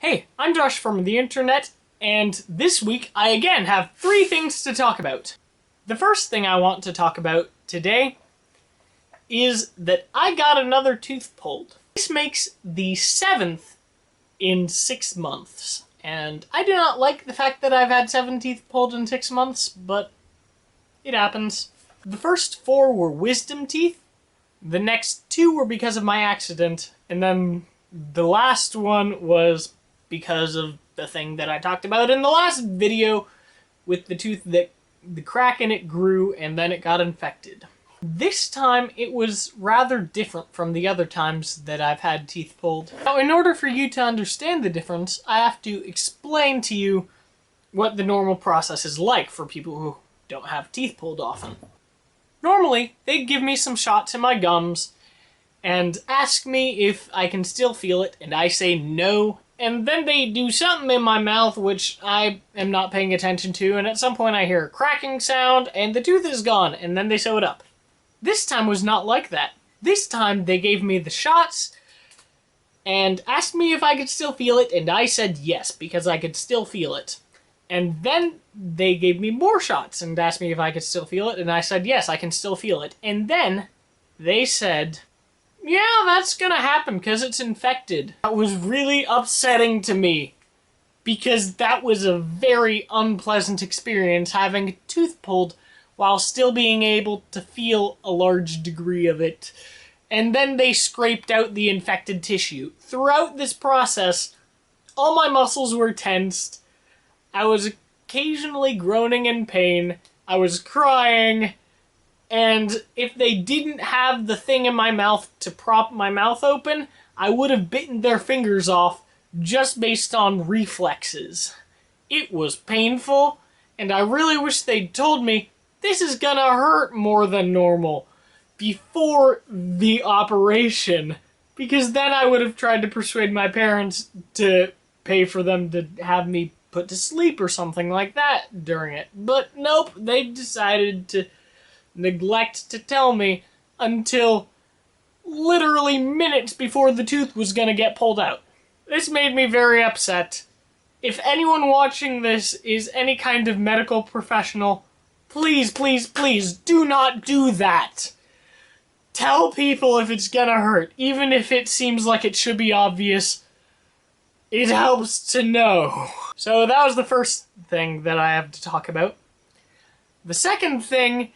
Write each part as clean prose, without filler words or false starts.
Hey, I'm Josh from the internet, and this week I again have 3 things to talk about. The first thing I want to talk about today is that I got another tooth pulled. This makes the 7th in 6 months, and I do not like the fact that I've had 7 teeth pulled in 6 months, but it happens. The first 4 were wisdom teeth, the next 2 were because of my accident, and then the last one was because of the thing that I talked about in the last video with the tooth that the crack in it grew and then it got infected. This time it was rather different from the other times that I've had teeth pulled. Now, in order for you to understand the difference, I have to explain to you what the normal process is like for people who don't have teeth pulled often. Normally, they'd give me some shots in my gums and ask me if I can still feel it, and I say no. And then they do something in my mouth which I am not paying attention to, and at some point I hear a cracking sound, and the tooth is gone, and then they sew it up. This time was not like that. This time they gave me the shots, and asked me if I could still feel it, and I said yes, because I could still feel it. And then they gave me more shots, and asked me if I could still feel it, and I said yes, I can still feel it. And then they said, yeah, that's gonna happen because it's infected. That was really upsetting to me because that was a very unpleasant experience having a tooth pulled while still being able to feel a large degree of it. And then they scraped out the infected tissue. Throughout this process, all my muscles were tensed. I was occasionally groaning in pain. I was crying. And if they didn't have the thing in my mouth to prop my mouth open, I would have bitten their fingers off just based on reflexes. It was painful, and I really wish they'd told me this is gonna hurt more than normal before the operation, because then I would have tried to persuade my parents to pay for them to have me put to sleep or something like that during it. But nope, they decided to neglect to tell me until literally minutes before the tooth was gonna get pulled out. This made me very upset. If anyone watching this is any kind of medical professional, please, please, please do not do that. Tell people if it's gonna hurt, even if it seems like it should be obvious. It helps to know. So that was the first thing that I have to talk about. The second thing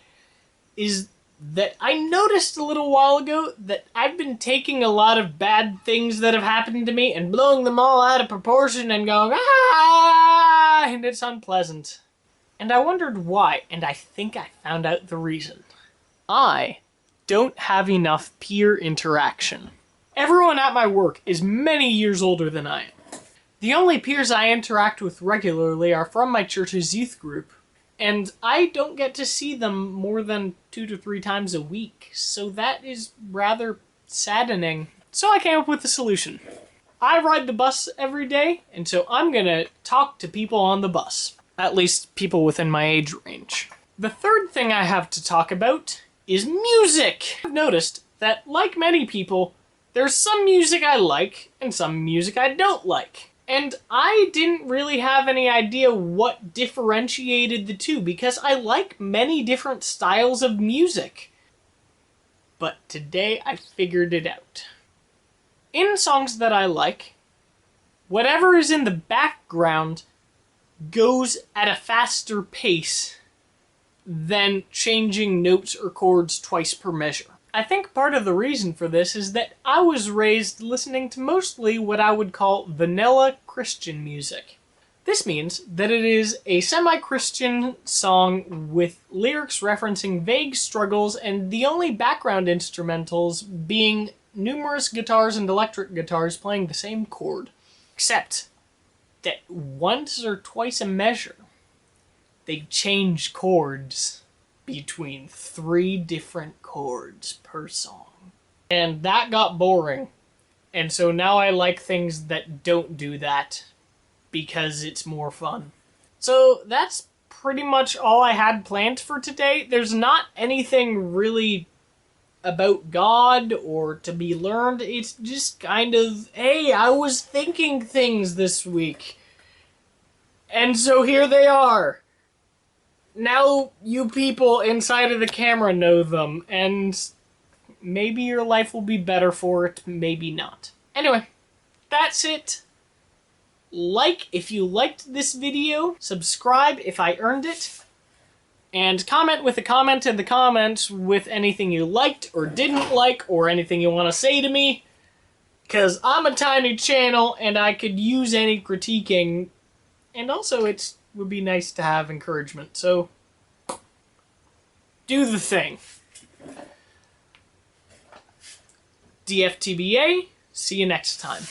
is that I noticed a little while ago that I've been taking a lot of bad things that have happened to me and blowing them all out of proportion and going, ah, and it's unpleasant. And I wondered why, and I think I found out the reason. I don't have enough peer interaction. Everyone at my work is many years older than I am. The only peers I interact with regularly are from my church's youth group, and I don't get to see them more than 2 to 3 times a week, so that is rather saddening. So I came up with a solution. I ride the bus every day, and so I'm gonna talk to people on the bus. At least people within my age range. The third thing I have to talk about is music. I've noticed that, like many people, there's some music I like and some music I don't like. And I didn't really have any idea what differentiated the two because I like many different styles of music. But today I figured it out. In songs that I like, whatever is in the background goes at a faster pace than changing notes or chords twice per measure. I think part of the reason for this is that I was raised listening to mostly what I would call vanilla Christian music. This means that it is a semi-Christian song with lyrics referencing vague struggles and the only background instrumentals being numerous guitars and electric guitars playing the same chord. Except that once or twice a measure, they change chords between 3 different chords per song. And that got boring. And so now I like things that don't do that because it's more fun. So that's pretty much all I had planned for today. There's not anything really about God or to be learned. It's just kind of, hey, I was thinking things this week. And so here they are. Now you people inside of the camera know them, and maybe your life will be better for it, maybe not. Anyway, that's it. Like if you liked this video, subscribe if I earned it, and comment with a comment in the comments with anything you liked or didn't like or anything you want to say to me, because I'm a tiny channel and I could use any critiquing, and also it would be nice to have encouragement, so do the thing. DFTBA, see you next time.